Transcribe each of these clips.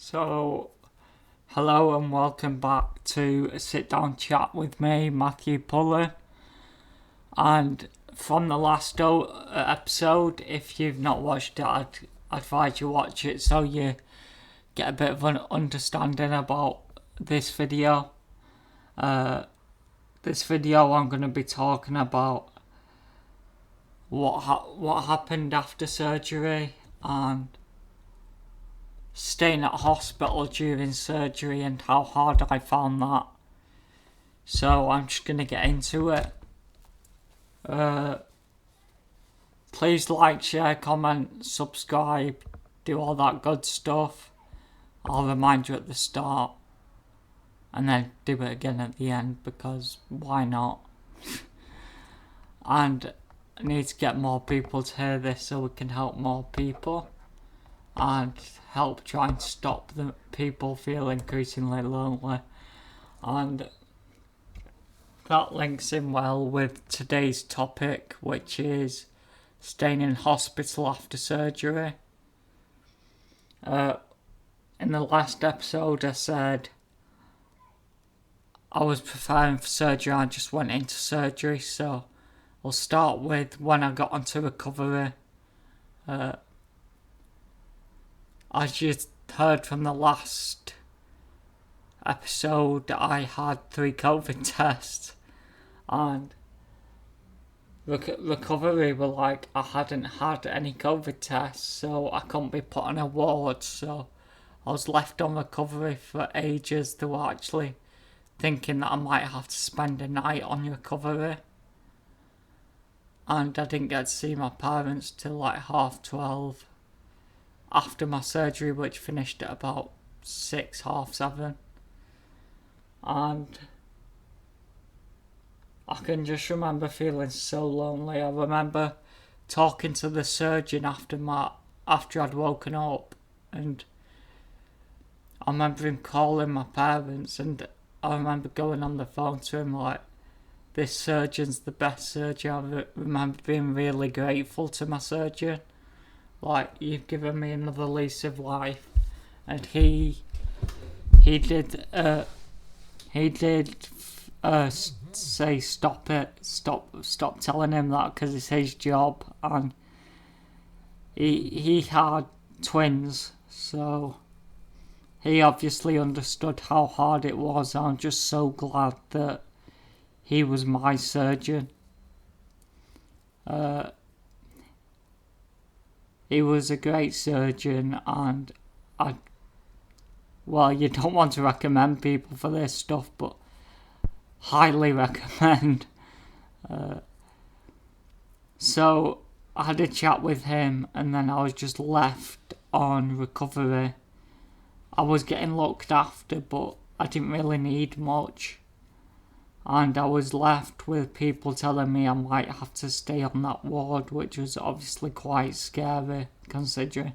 So, hello and welcome back to a sit down chat with me, Matthew Pullan. And from the last episode, if you've not watched it, I'd advise you watch it so you get a bit of an understanding about this video. This video I'm going to be talking about what happened after surgery and staying at hospital during surgery and how hard I found that. So I'm just going to get into it. Please like, share, comment, subscribe, do all that good stuff. I'll remind you at the start and then do it again at the end because why not? And I need to get more people to hear this so we can help more people and help try and stop the people feel increasingly lonely. And that links in well with today's topic, which is staying in hospital after surgery. In the last episode I said I was preparing for surgery, I just went into surgery, so I'll start with when I got onto recovery. As you heard from the last episode, I had 3 COVID tests and recovery were like I hadn't had any COVID tests, so I couldn't be put on a ward, so I was left on recovery for ages. They were actually thinking that I might have to spend a night on recovery, and I didn't get to see my parents till like 12:30 after my surgery, which finished at about 6, 7:30. And I can just remember feeling so lonely. I remember talking to the surgeon after I'd woken up, and I remember him calling my parents, and I remember going on the phone to him like, this surgeon's the best surgeon. I remember being really grateful to my surgeon. Like, you've given me another lease of life. And he did say stop telling him that because it's his job. And he had twins, so he obviously understood how hard it was. I'm just so glad that he was my surgeon. He was a great surgeon, and you don't want to recommend people for this stuff, but highly recommend. So I had a chat with him, and then I was just left on recovery. I was getting looked after, but I didn't really need much. And I was left with people telling me I might have to stay on that ward, which was obviously quite scary considering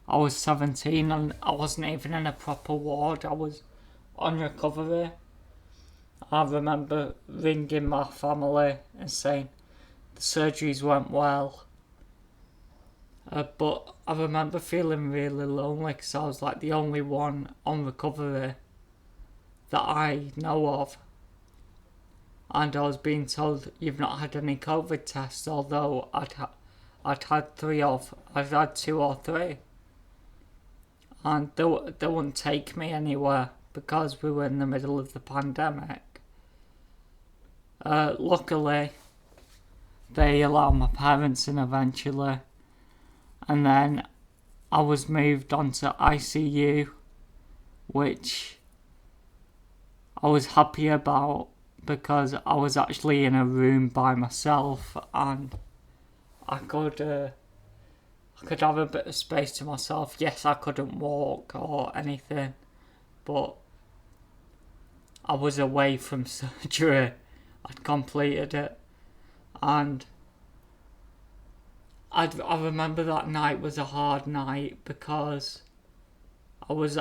I was 17 and I wasn't even in a proper ward. I was on recovery. I remember ringing my family and saying the surgeries went well. But I remember feeling really lonely because I was like the only one on recovery that I know of. And I was being told you've not had any COVID tests, although I'd had 2 or 3, and they wouldn't take me anywhere because we were in the middle of the pandemic. Luckily, they allowed my parents in eventually, and then I was moved on to ICU, which I was happy about, because I was actually in a room by myself and I could have a bit of space to myself. Yes, I couldn't walk or anything, but I was away from surgery. I'd completed it, and I remember that night was a hard night because I was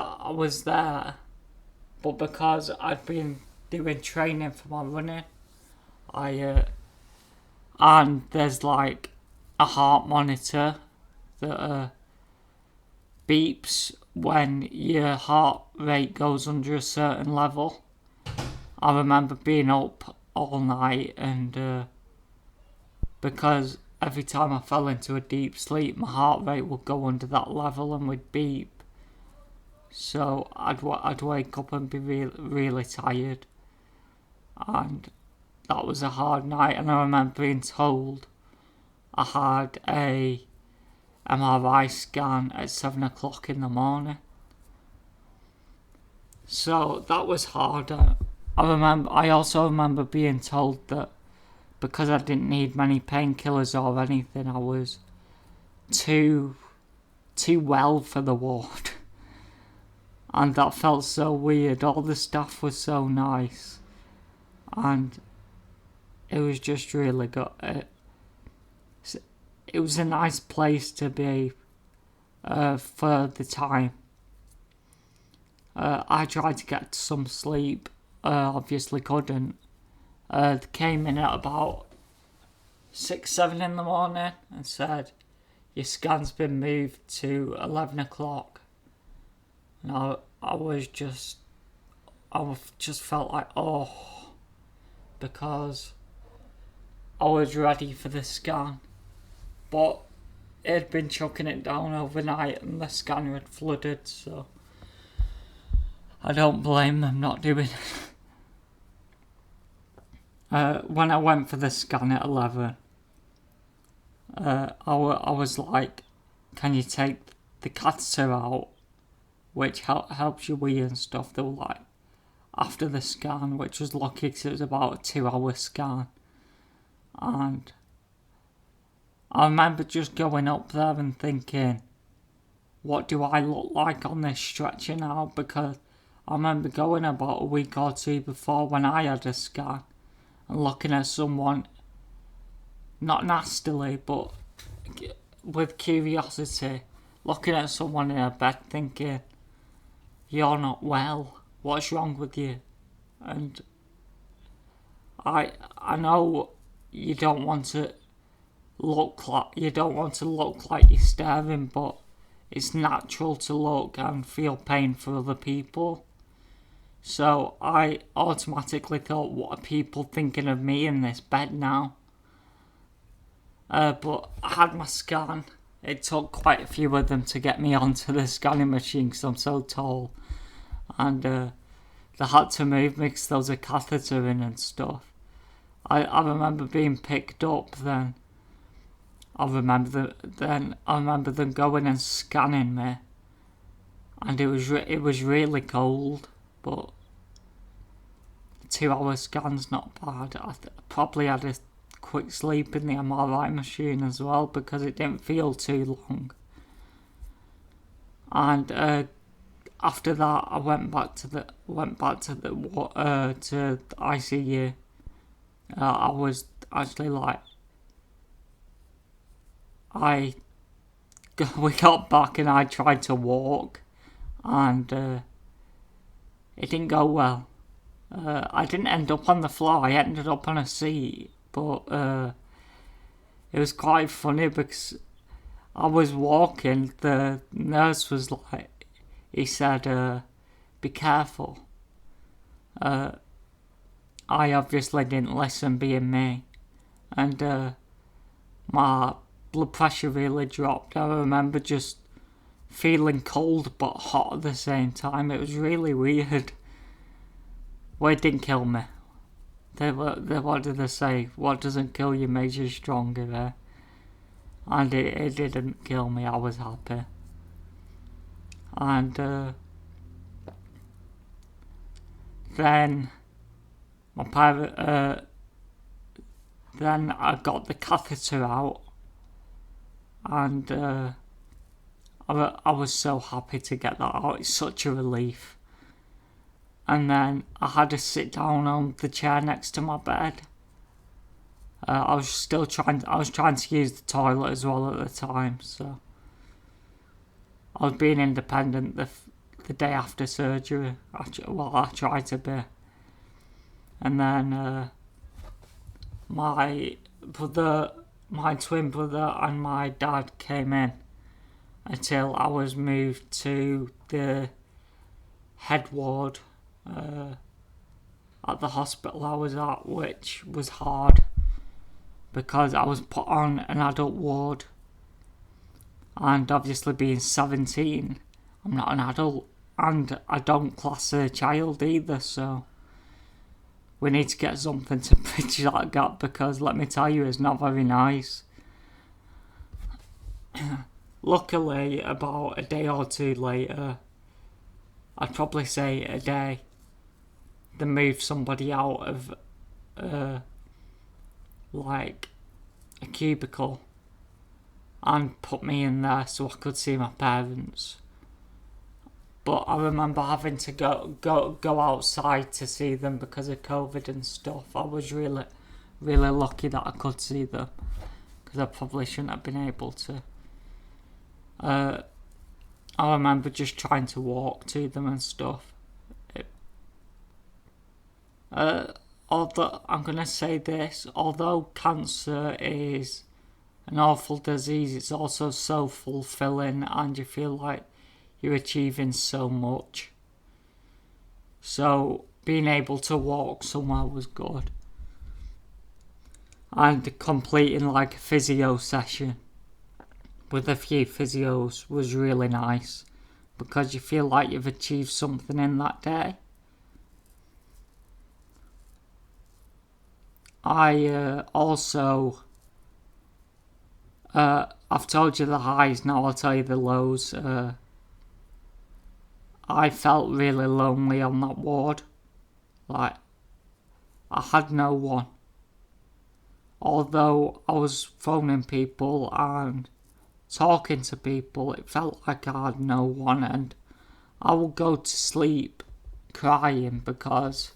there, but because I'd been doing training for my running, and there's like a heart monitor that beeps when your heart rate goes under a certain level. I remember being up all night, and because every time I fell into a deep sleep, my heart rate would go under that level and would beep. So I'd wake up and be really tired, and that was a hard night. And I remember being told I had a MRI scan at 7 o'clock in the morning. So that was hard. I also remember being told that because I didn't need many painkillers or anything, I was too well for the ward. And that felt so weird. All the staff was so nice, and it was just really good. It was a nice place to be for the time. I tried to get some sleep, obviously couldn't. Came in at about 6-7 in the morning and said, your scan's been moved to 11 o'clock. And I just felt like, because I was ready for the scan. But it had been chucking it down overnight and the scanner had flooded, so I don't blame them not doing it. When I went for the scan at 11, I was like, can you take the catheter out, which helps you wee and stuff. They were like, after the scan, which was lucky because it was about a 2-hour scan. And I remember just going up there and thinking, what do I look like on this stretcher now? Because I remember going about a week or two before when I had a scan and looking at someone, not nastily, but with curiosity, looking at someone in a bed thinking, you're not well, what's wrong with you? And I know you don't want to look like you're starving, but it's natural to look and feel pain for other people. So I automatically thought, what are people thinking of me in this bed now? But I had my scan. It took quite a few of them to get me onto the scanning machine because I'm so tall. And they had to move me because there was a catheter in and stuff. I remember being picked up then. I remember them going and scanning me. And it was really cold, but 2-hour scan's not bad. I probably had a quick sleep in the MRI machine as well because it didn't feel too long. And after that, I went back to the ICU. I was actually like, we got back and I tried to walk, and it didn't go well. I didn't end up on the floor. I ended up on a seat, but it was quite funny because I was walking. The nurse was like, he said, be careful. I obviously didn't listen, being me, and my blood pressure really dropped. I remember just feeling cold but hot at the same time. It was really weird. Well, it didn't kill me. What did they say? What doesn't kill you makes you stronger, eh? And it didn't kill me. I was happy. And then my parent, then I got the catheter out, and I was so happy to get that out. It's such a relief. And then I had to sit down on the chair next to my bed. I was trying to use the toilet as well at the time, so I was being independent the day after surgery. I tried to be. And then my twin brother and my dad came in until I was moved to the head ward at the hospital I was at, which was hard because I was put on an adult ward, and obviously being 17, I'm not an adult, and I don't class a child either, so we need to get something to bridge that gap, because let me tell you, it's not very nice. Luckily, about a day or two later, I'd probably say a day, they moved somebody out of like a cubicle and put me in there so I could see my parents. But I remember having to go outside to see them because of COVID and stuff. I was really lucky that I could see them, because I probably shouldn't have been able to. I remember just trying to walk to them and stuff. Although I'm gonna say this, although cancer is an awful disease, it's also so fulfilling, and you feel like you're achieving so much. So being able to walk somewhere was good, and completing like a physio session with a few physios was really nice, because you feel like you've achieved something in that day. I also I've told you the highs, now I'll tell you the lows. I felt really lonely on that ward. Like, I had no one. Although I was phoning people and talking to people, it felt like I had no one, and I would go to sleep crying because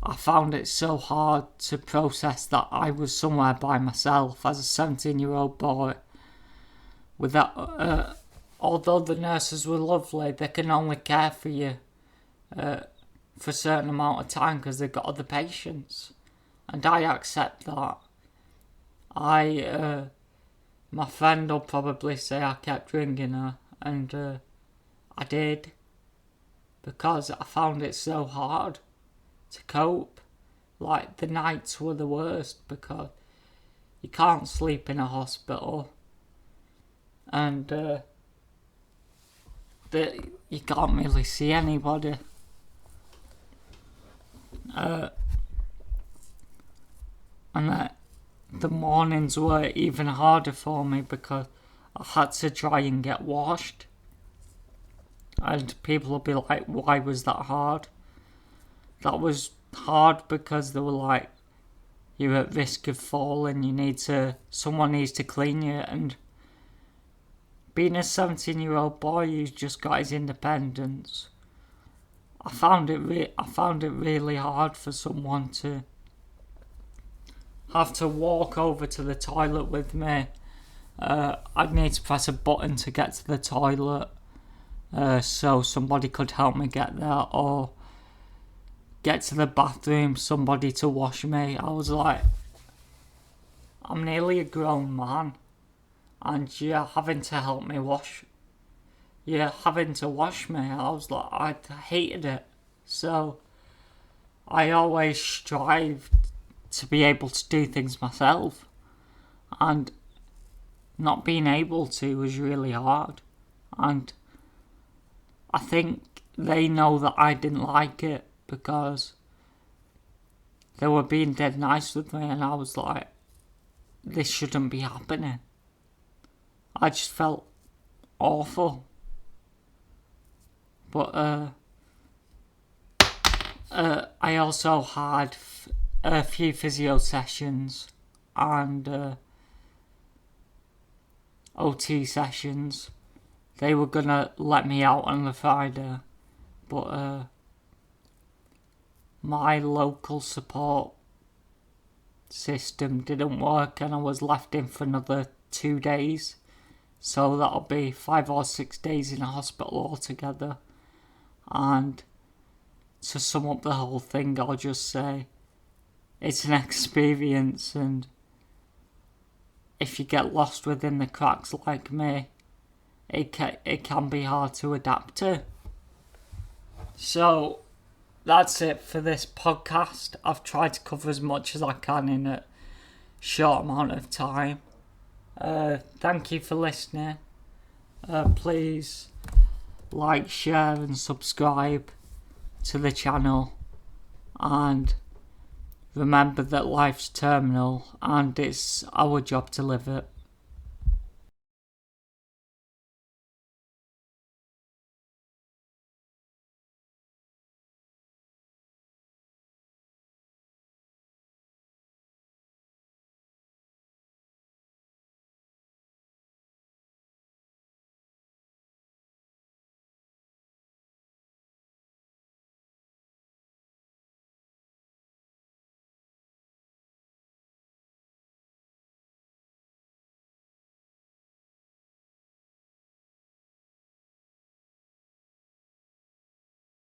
I found it so hard to process that I was somewhere by myself as a 17-year-old boy. Without, although the nurses were lovely, they can only care for you for a certain amount of time because they've got other patients, and I accept that. My friend will probably say I kept ringing her, and I did, because I found it so hard to cope. Like, the nights were the worst because you can't sleep in a hospital, and you can't really see anybody. And the mornings were even harder for me because I had to try and get washed, and people will be like, why was that hard? That was hard because they were like, you're at risk of falling, someone needs to clean you, and being a 17-year-old boy who's just got his independence, I found it really hard for someone to have to walk over to the toilet with me. I'd need to press a button to get to the toilet, so somebody could help me get there, or get to the bathroom, somebody to wash me. I was like, I'm nearly a grown man, and you're having to help me wash. You're having to wash me. I was like, I hated it. So I always strived to be able to do things myself, and not being able to was really hard. And I think they know that I didn't like it because they were being dead nice with me, and I was like, this shouldn't be happening. I just felt awful. But I also had a few physio sessions and OT sessions. They were gonna let me out on the Friday, but my local support system didn't work, and I was left in for another 2 days. So that'll be 5 or 6 days in a hospital altogether. And to sum up the whole thing, I'll just say it's an experience, and if you get lost within the cracks like me, it can be hard to adapt to. So that's it for this podcast. I've tried to cover as much as I can in a short amount of time. Thank you for listening. Please like, share and subscribe to the channel, and remember that life's terminal and it's our job to live it.